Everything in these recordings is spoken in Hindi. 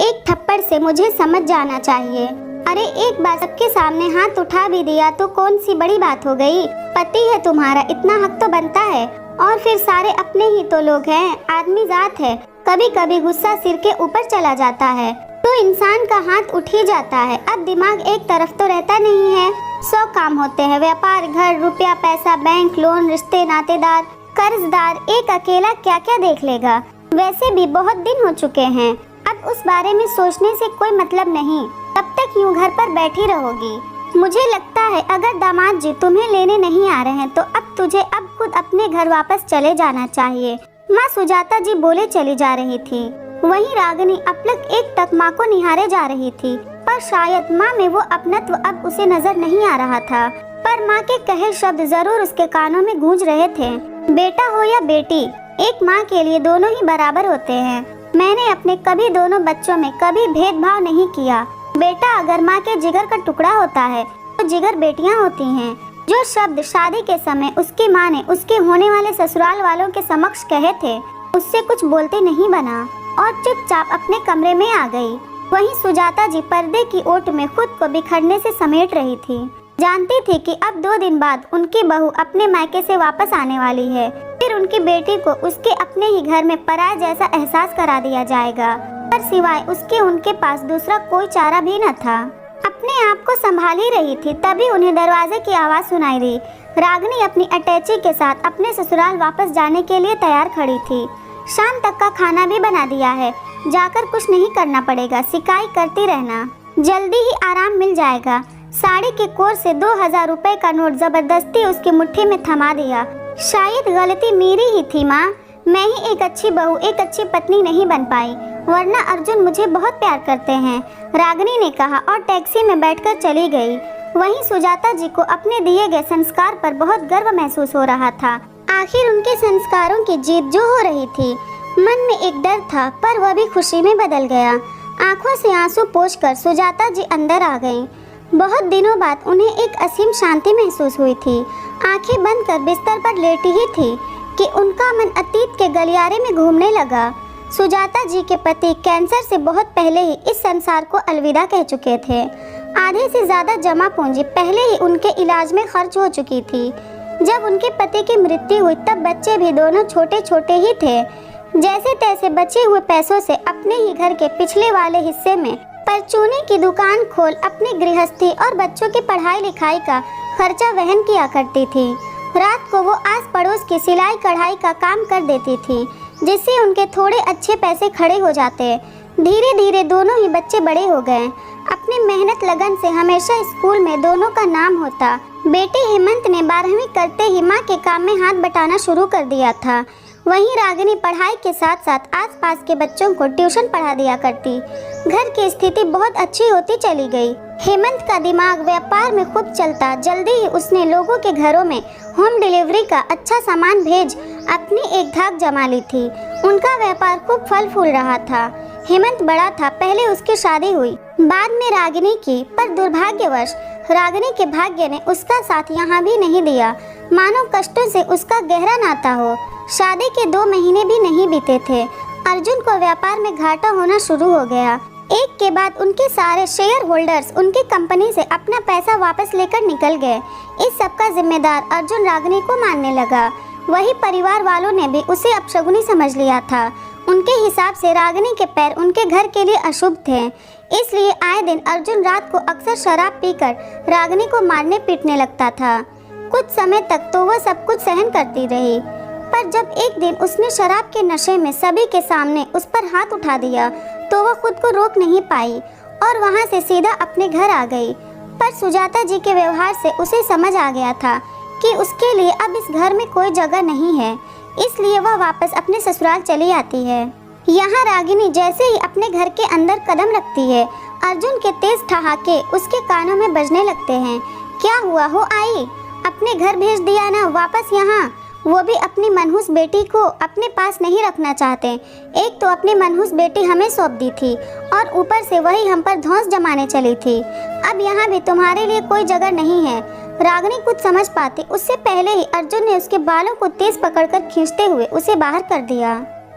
एक थप्पड़ से मुझे समझ जाना चाहिए। अरे एक बार सबके सामने हाथ उठा भी दिया तो कौन सी बड़ी बात हो गई। पति है तुम्हारा, इतना हक तो बनता है। और फिर सारे अपने ही तो लोग हैं, आदमी जात है। कभी कभी गुस्सा सिर के ऊपर चला जाता है तो इंसान का हाथ उठ ही जाता है। अब दिमाग एक तरफ तो रहता नहीं है, 100 काम होते हैं। व्यापार, घर, रुपया, पैसा, बैंक, लोन, रिश्ते, नातेदार, कर्जदार। एक अकेला क्या क्या देख लेगा। वैसे भी बहुत दिन हो चुके हैं, अब उस बारे में सोचने से कोई मतलब नहीं। तब तक यूं घर पर बैठी रहोगी। मुझे लगता है अगर दामाद जी तुम्हें लेने नहीं आ रहे हैं तो अब तुझे अब खुद अपने घर वापस चले जाना चाहिए। माँ सुजाता जी बोले चली जा रही थी। वहीं रागिनी अपलक एक टक माँ को निहारे जा रही थी, पर शायद माँ में वो अपनत्व अब उसे नजर नहीं आ रहा था। पर माँ के कहे शब्द जरूर उसके कानों में गूंज रहे थे। बेटा हो या बेटी, एक माँ के लिए दोनों ही बराबर होते हैं। मैंने अपने कभी दोनों बच्चों में कभी भेदभाव नहीं किया। बेटा अगर माँ के जिगर का टुकड़ा होता है तो जिगर बेटियाँ होती हैं। जो शब्द शादी के समय उसकी माँ ने उसके होने वाले ससुराल वालों के समक्ष कहे थे, उससे कुछ बोलते नहीं बना और चुपचाप अपने कमरे में आ गई। वहीं सुजाता जी पर्दे की ओट में खुद को बिखरने से समेट रही थी। जानती थी कि अब 2 दिन बाद उनकी बहू अपने मायके से वापस आने वाली है। फिर उनकी बेटी को उसके अपने ही घर में पराया जैसा एहसास करा दिया जाएगा। पर सिवाय उसके उनके पास दूसरा कोई चारा भी न था। अपने आप को संभाल ही रही थी, तभी उन्हें दरवाजे की आवाज़ सुनाई दी। रागिनी अपनी अटैची के साथ अपने ससुराल वापस जाने के लिए तैयार खड़ी थी। शाम तक का खाना भी बना दिया है, जाकर कुछ नहीं करना पड़ेगा, सिकाई करती रहना, जल्दी ही आराम मिल जाएगा। साड़ी के कोर से 2000 रुपए का नोट जबरदस्ती उसकी मुट्ठी में थमा दिया। शायद गलती मेरी ही थी माँ, मैं ही एक अच्छी बहू, एक अच्छी पत्नी नहीं बन पाई, वरना अर्जुन मुझे बहुत प्यार करते हैं, रागिनी ने कहा और टैक्सी में बैठकर चली गई। वहीं सुजाता जी को अपने दिए गए संस्कार पर बहुत गर्व महसूस हो रहा था। आखिर उनके संस्कारों की जीत जो हो रही थी। मन में एक डर था, पर वह भी खुशी में बदल गया। आंखों से आंसू पोंछकर सुजाता जी अंदर आ गईं। बहुत दिनों बाद उन्हें एक असीम शांति महसूस हुई थी। आंखें बंद कर बिस्तर पर लेटी ही थी कि उनका मन अतीत के गलियारे में घूमने लगा। सुजाता जी के पति कैंसर से बहुत पहले ही इस संसार को अलविदा कह चुके थे। आधे से ज्यादा जमा पूंजी पहले ही उनके इलाज में खर्च हो चुकी थी। जब उनके पति की मृत्यु हुई तब बच्चे भी दोनों छोटे छोटे ही थे। जैसे तैसे बचे हुए पैसों से अपने ही घर के पिछले वाले हिस्से में परचूने की दुकान खोल अपनी गृहस्थी और बच्चों की पढ़ाई लिखाई का खर्चा वहन किया करती थी। रात को वो आस पड़ोस की सिलाई कढ़ाई का काम कर देती थी, जिससे उनके थोड़े अच्छे पैसे खड़े हो जाते। धीरे धीरे दोनों ही बच्चे बड़े हो गए। अपनी मेहनत लगन से हमेशा स्कूल में दोनों का नाम होता। बेटे हेमंत ने 12वीं करते ही माँ के काम में हाथ बटाना शुरू कर दिया था। वहीं रागिनी पढ़ाई के साथ साथ आसपास के बच्चों को ट्यूशन पढ़ा दिया करती। घर की स्थिति बहुत अच्छी होती चली गई। हेमंत का दिमाग व्यापार में खूब चलता। जल्दी ही उसने लोगों के घरों में होम डिलीवरी का अच्छा सामान भेज अपनी एक धाक जमा ली थी। उनका व्यापार खूब फल फूल रहा था। हेमंत बड़ा था, पहले उसकी शादी हुई, बाद में रागिनी की, पर दुर्भाग्यवश रागिनी के भाग्य ने उसका साथ यहाँ भी नहीं दिया। मानो कष्टों से उसका गहरा नाता हो। शादी के 2 महीने भी नहीं बीते थे, अर्जुन को व्यापार में घाटा होना शुरू हो गया। एक के बाद उनके सारे शेयर होल्डर्स उनकी कंपनी से अपना पैसा वापस लेकर निकल गए। इस सब का जिम्मेदार अर्जुन रागिनी को मानने लगा। वही परिवार वालों ने भी उसे अपशगुनी समझ लिया था। उनके हिसाब से रागिनी के पैर उनके घर के लिए अशुभ थे, इसलिए आए दिन अर्जुन रात को अक्सर शराब पीकर रागिनी को मारने पीटने लगता था। कुछ समय तक तो वह सब कुछ सहन करती रही, पर जब एक दिन उसने शराब के नशे में सभी के सामने उस पर हाथ उठा दिया तो वह खुद को रोक नहीं पाई और वहां से सीधा अपने घर आ गई। पर सुजाता जी के व्यवहार से उसे समझ आ गया था कि उसके लिए अब इस घर में कोई जगह नहीं है, इसलिए वह वापस अपने ससुराल चली आती है। यहाँ रागिनी जैसे ही अपने घर के अंदर कदम रखती है, अर्जुन के तेज ठहाके उसके कानों में बजने लगते हैं। क्या हुआ हो आई, अपने घर भेज दिया ना वापस यहाँ। वो भी अपनी मनहूस बेटी को अपने पास नहीं रखना चाहते। एक तो अपनी मनहूस बेटी हमें सौंप दी थी और ऊपर से वही हम पर धौंस जमाने चली थी। अब यहाँ भी तुम्हारे लिए कोई जगह नहीं है। रागिनी कुछ समझ पाती उससे पहले ही अर्जुन ने उसके बालों को तेज पकड़कर खींचते हुए उसे बाहर कर दिया।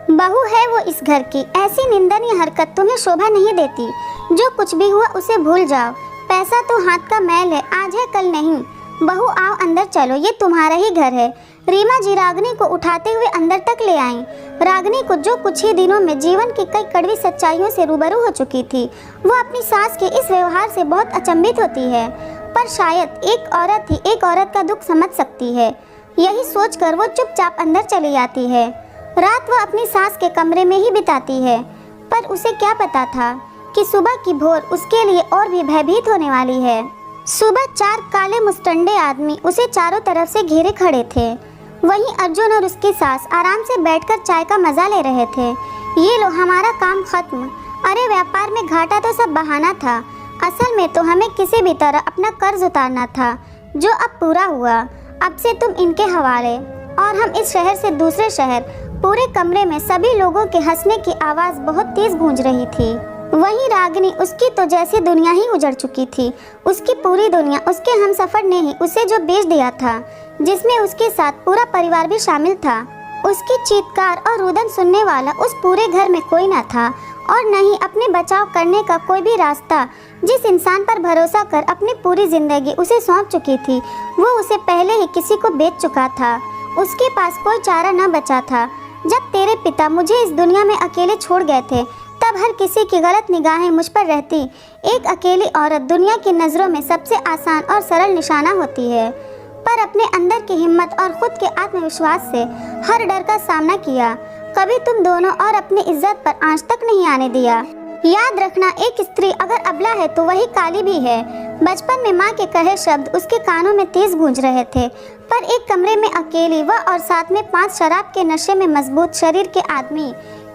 बहू है वो इस घर की, ऐसी निंदनीय हरकत तुम्हें शोभा नहीं देती। जो कुछ भी हुआ उसे भूल जाओ। पैसा तो हाथ का मैल है, आज है कल नहीं। बहू आओ अंदर चलो, ये तुम्हारा ही घर है। रीमा जी रागिनी को उठाते हुए अंदर तक ले आईं। रागिनी को जो कुछ ही दिनों में जीवन की कई कड़वी सच्चाइयों से रूबरू हो चुकी थी, वो अपनी सास के इस व्यवहार से बहुत अचंभित होती है। पर शायद एक औरत ही एक औरत का दुख समझ सकती है, यही सोचकर वो चुपचाप अंदर चली जाती है। रात वो अपनी सास के कमरे में ही बिताती है, पर उसे क्या पता था कि सुबह की भोर उसके लिए और भी भयभीत होने वाली है। सुबह 4 काले मुस्टंडे आदमी उसे चारों तरफ से घेरे खड़े थे। वहीं अर्जुन और उसकी सास आराम से बैठकर चाय का मजा ले रहे थे। ये लो हमारा काम खत्म। अरे व्यापार में घाटा तो सब बहाना था, असल में तो हमें किसी भी तरह अपना कर्ज उतारना था, जो अब पूरा हुआ। अब से तुम इनके हवाले। और हम इस शहर से दूसरे शहर। पूरे कमरे में सभी लोगों के हंसने की आवाज़ बहुत तेज गूंज रही थी। वहीं रागिनी, उसकी तो जैसे दुनिया ही उजड़ चुकी थी। उसकी पूरी दुनिया उसके हमसफर ने ही उसे जो बेच दिया था, जिसमें उसके साथ पूरा परिवार भी शामिल था। उसकी चीत्कार और रुदन सुनने वाला उस पूरे घर में कोई न था, और न ही अपने बचाव करने का कोई भी रास्ता। जिस इंसान पर भरोसा कर अपनी पूरी जिंदगी उसे सौंप चुकी थी, वो उसे पहले ही किसी को बेच चुका था। उसके पास कोई चारा न बचा था। जब तेरे पिता मुझे इस दुनिया में अकेले छोड़ गए थे, तब हर किसी की गलत निगाहें मुझ पर रहती। एक अकेली औरत दुनिया की नज़रों में सबसे आसान और सरल निशाना होती है, पर अपने अंदर की हिम्मत और खुद के आत्मविश्वास से हर डर का सामना किया। कभी तुम दोनों और अपनी इज्जत पर आंच तक नहीं आने दिया। याद रखना, एक स्त्री अगर अबला है तो वही काली भी है। बचपन में माँ के कहे शब्द उसके कानों में तेज गूंज रहे थे, पर एक कमरे में अकेली वह और साथ में 5 शराब के नशे में मजबूत शरीर के आदमी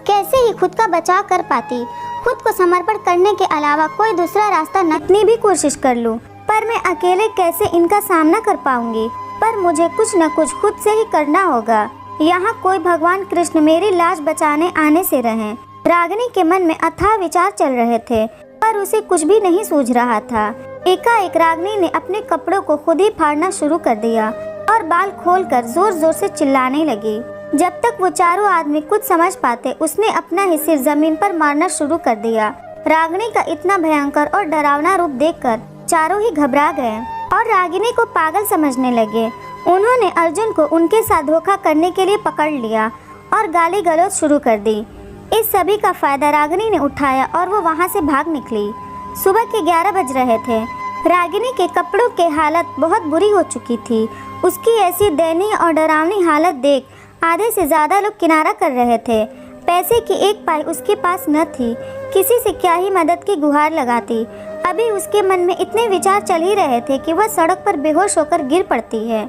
कैसे ही खुद का बचाव कर पाती। खुद को समर्पण करने के अलावा कोई दूसरा रास्ता न। कितनी भी कोशिश कर लूं, पर मैं अकेले कैसे इनका सामना कर पाऊंगी। पर मुझे कुछ न कुछ खुद से ही करना होगा। यहाँ कोई भगवान कृष्ण मेरी लाश बचाने आने से रहें। रागिनी के मन में अथाह विचार चल रहे थे, पर उसे कुछ भी नहीं सूझ रहा था। एकाएक रागिनी ने अपने कपड़ों को खुद ही फाड़ना शुरू कर दिया और बाल खोलकर जोर जोर से चिल्लाने लगी। जब तक वो चारों आदमी कुछ समझ पाते, उसने अपना ही सिर जमीन पर मारना शुरू कर दिया। रागिनी का इतना भयंकर और डरावना रूप देखकर चारों ही घबरा गए और रागिनी को पागल समझने लगे। उन्होंने अर्जुन को उनके साथ धोखा करने के लिए पकड़ लिया और गाली गलौज शुरू कर दी। इस सभी का फायदा रागिनी ने उठाया और वो वहाँ से भाग निकली। सुबह के 11 बज रहे थे। रागिनी के कपड़ों की हालत बहुत बुरी हो चुकी थी। उसकी ऐसी दयनीय और डरावनी हालत देख आधे से ज़्यादा लोग किनारा कर रहे थे। पैसे की एक पाई उसके पास न थी। किसी से क्या ही मदद की गुहार लगाती। अभी उसके मन में इतने विचार चल ही रहे थे कि वह सड़क पर बेहोश होकर गिर पड़ती है।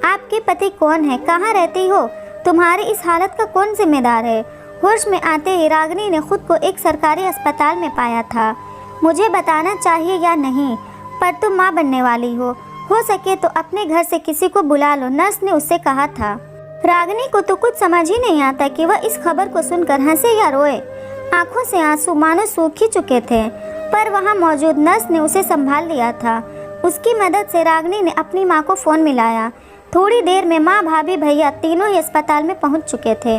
आपके पति कौन है? कहाँ रहती हो? तुम्हारी इस हालत का कौन जिम्मेदार है? होश में आते ही रागिनी ने खुद को एक सरकारी अस्पताल में पाया था। मुझे बताना चाहिए या नहीं, पर तुम माँ बनने वाली हो सके तो अपने घर से किसी को बुला लो, नर्स ने उससे कहा था। रागिनी को तो कुछ समझ ही नहीं आता कि वह इस खबर को सुनकर हंसे या रोए। आंखों से आंसू मानो सूख ही चुके थे, पर वहाँ मौजूद नर्स ने उसे संभाल लिया था। उसकी मदद से रागिनी ने अपनी माँ को फ़ोन मिलाया। थोड़ी देर में माँ, भाभी, भैया तीनों ही अस्पताल में पहुँच चुके थे।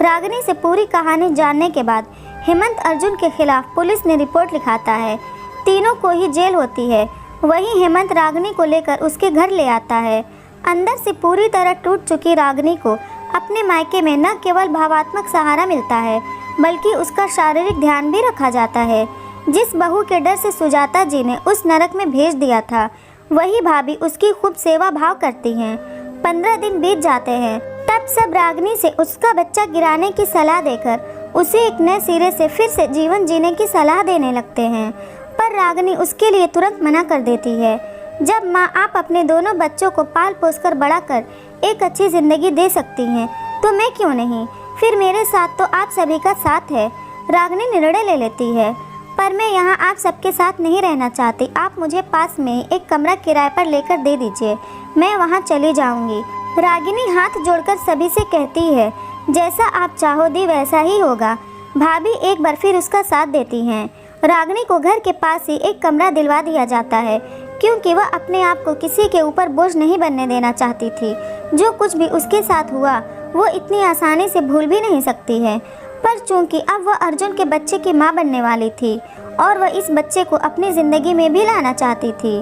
रागिनी से पूरी कहानी जानने के बाद हेमंत अर्जुन के खिलाफ पुलिस ने रिपोर्ट लिखाता है। तीनों को ही जेल होती है। वहीं हेमंत रागिनी को लेकर उसके घर ले आता है। अंदर से पूरी तरह टूट चुकी रागिनी को अपने मायके में न केवल भावात्मक सहारा मिलता है, बल्कि उसका शारीरिक ध्यान भी रखा जाता है। जिस बहू के डर से सुजाता जी ने उस नरक में भेज दिया था, वही भाभी उसकी खूब सेवा भाव करती हैं। 15 दिन बीत जाते हैं, तब सब रागिनी से उसका बच्चा गिराने की सलाह देकर उसे एक नए सिरे से फिर से जीवन जीने की सलाह देने लगते हैं, पर रागिनी उसके लिए तुरंत मना कर देती है। जब माँ आप अपने दोनों बच्चों को पाल पोस कर बड़ा कर एक अच्छी ज़िंदगी दे सकती हैं, तो मैं क्यों नहीं? फिर मेरे साथ तो आप सभी का साथ है। रागिनी निर्णय ले लेती है, पर मैं यहाँ आप सबके साथ नहीं रहना चाहती। आप मुझे पास में ही एक कमरा किराए पर लेकर दे दीजिए, मैं वहाँ चली जाऊँगी। रागिनी हाथ जोड़कर सभी से कहती है, जैसा आप चाहो दी वैसा ही होगा। भाभी एक बार फिर उसका साथ देती हैं। रागिनी को घर के पास ही एक कमरा दिलवा दिया जाता है, क्योंकि वह अपने आप को किसी के ऊपर बोझ नहीं बनने देना चाहती थी। जो कुछ भी उसके साथ हुआ वो इतनी आसानी से भूल भी नहीं सकती है। पर चूंकि अब वह अर्जुन के बच्चे की माँ बनने वाली थी और वह इस बच्चे को अपनी ज़िंदगी में भी लाना चाहती थी,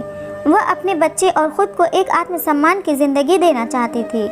वह अपने बच्चे और ख़ुद को एक आत्मसम्मान की ज़िंदगी देना चाहती थी,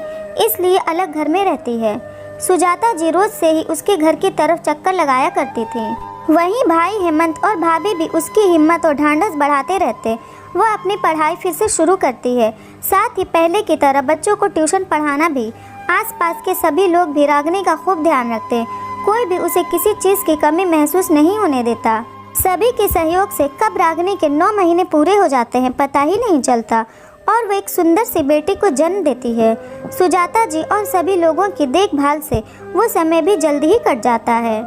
इसलिए अलग घर में रहती है। सुजाता जी रोज़ से ही उसके घर की तरफ चक्कर लगाया करती थी। वहीं भाई हेमंत और भाभी भी उसकी हिम्मत और ढांढस बढ़ाते रहते। वह अपनी पढ़ाई फिर से शुरू करती है, साथ ही पहले की तरह बच्चों को ट्यूशन पढ़ाना भी। आसपास के सभी लोग भी रागिनी का खूब ध्यान रखते, कोई भी उसे किसी चीज़ की कमी महसूस नहीं होने देता। सभी के सहयोग से कब रागिनी के 9 महीने पूरे हो जाते हैं पता ही नहीं चलता और वह एक सुंदर सी बेटी को जन्म देती है। सुजाता जी और सभी लोगों की देखभाल से वो समय भी जल्दी ही कट जाता है।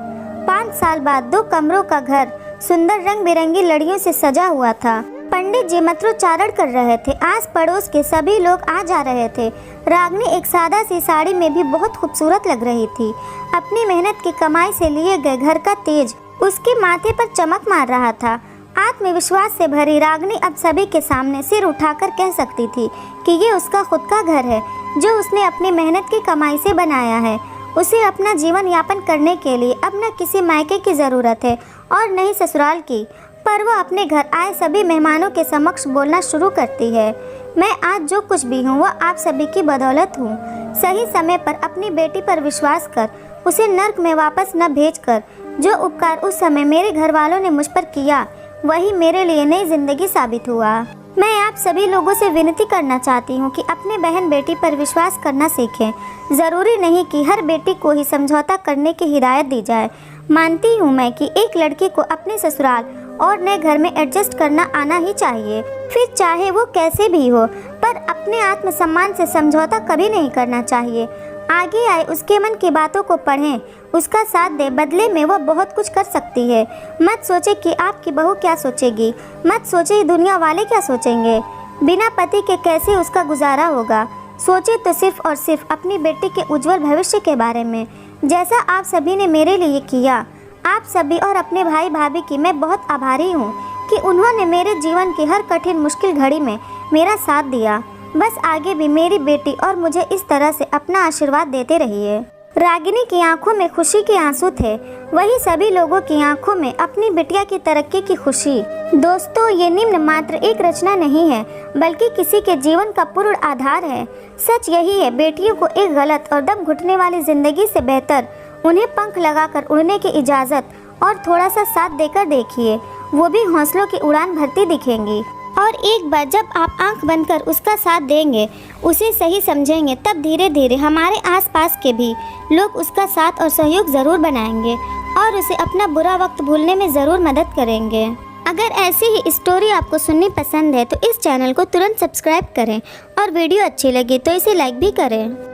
5 साल बाद 2 कमरों का घर सुंदर रंग बिरंगी लड़ियों से सजा हुआ था। पंडित जी मंत्रोच्चारण कर रहे थे, आस पड़ोस के सभी लोग आ जा रहे थे। रागिनी एक सादा सी साड़ी में भी बहुत खूबसूरत लग रही थी। अपनी मेहनत की कमाई से लिए गए घर का तेज उसके माथे पर चमक मार रहा था। आत्मविश्वास से भरी रागिनी अब सभी के सामने सिर उठाकर कह सकती थी कि ये उसका खुद का घर है जो उसने अपनी मेहनत की कमाई से बनाया है। उसे अपना जीवन यापन करने के लिए अब न किसी मायके की ज़रूरत है और न ही ससुराल की। पर वह अपने घर आए सभी मेहमानों के समक्ष बोलना शुरू करती है, मैं आज जो कुछ भी हूँ वह आप सभी की बदौलत हूँ। सही समय पर अपनी बेटी पर विश्वास कर उसे नर्क में वापस न भेजकर जो उपकार उस समय मेरे घर वालों ने मुझ पर किया वही मेरे लिए नई जिंदगी साबित हुआ। मैं आप सभी लोगों से विनती करना चाहती हूँ कि अपने बहन बेटी पर विश्वास करना सीखें। ज़रूरी नहीं कि हर बेटी को ही समझौता करने की हिदायत दी जाए। मानती हूँ मैं कि एक लड़की को अपने ससुराल और नए घर में एडजस्ट करना आना ही चाहिए, फिर चाहे वो कैसे भी हो, पर अपने आत्मसम्मान से समझौता कभी नहीं करना चाहिए। आगे आए उसके मन की बातों को पढ़ें, उसका साथ दे, बदले में वो बहुत कुछ कर सकती है। मत सोचे कि आपकी बहू क्या सोचेगी, मत सोचे दुनिया वाले क्या सोचेंगे, बिना पति के कैसे उसका गुजारा होगा। सोचे तो सिर्फ और सिर्फ अपनी बेटी के उज्जवल भविष्य के बारे में, जैसा आप सभी ने मेरे लिए किया। आप सभी और अपने भाई भाभी की मैं बहुत आभारी हूँ कि उन्होंने मेरे जीवन की हर कठिन मुश्किल घड़ी में मेरा साथ दिया। बस आगे भी मेरी बेटी और मुझे इस तरह से अपना आशीर्वाद देते रहिए। रागिनी की आंखों में खुशी के आंसू थे, वही सभी लोगों की आंखों में अपनी बिटिया की तरक्की की खुशी। दोस्तों, ये निम्न मात्र एक रचना नहीं है बल्कि किसी के जीवन का पूर्ण आधार है। सच यही है, बेटियों को एक गलत और दम घुटने वाली जिंदगी से बेहतर उन्हें पंख लगाकर उड़ने की इजाज़त और थोड़ा सा साथ देकर देखिए, वो भी हौसलों की उड़ान भरती दिखेंगी। और एक बार जब आप आंख बंद कर उसका साथ देंगे, उसे सही समझेंगे, तब धीरे धीरे हमारे आसपास के भी लोग उसका साथ और सहयोग ज़रूर बनाएंगे और उसे अपना बुरा वक्त भूलने में ज़रूर मदद करेंगे। अगर ऐसी ही स्टोरी आपको सुननी पसंद है तो इस चैनल को तुरंत सब्सक्राइब करें और वीडियो अच्छी लगी तो इसे लाइक भी करें।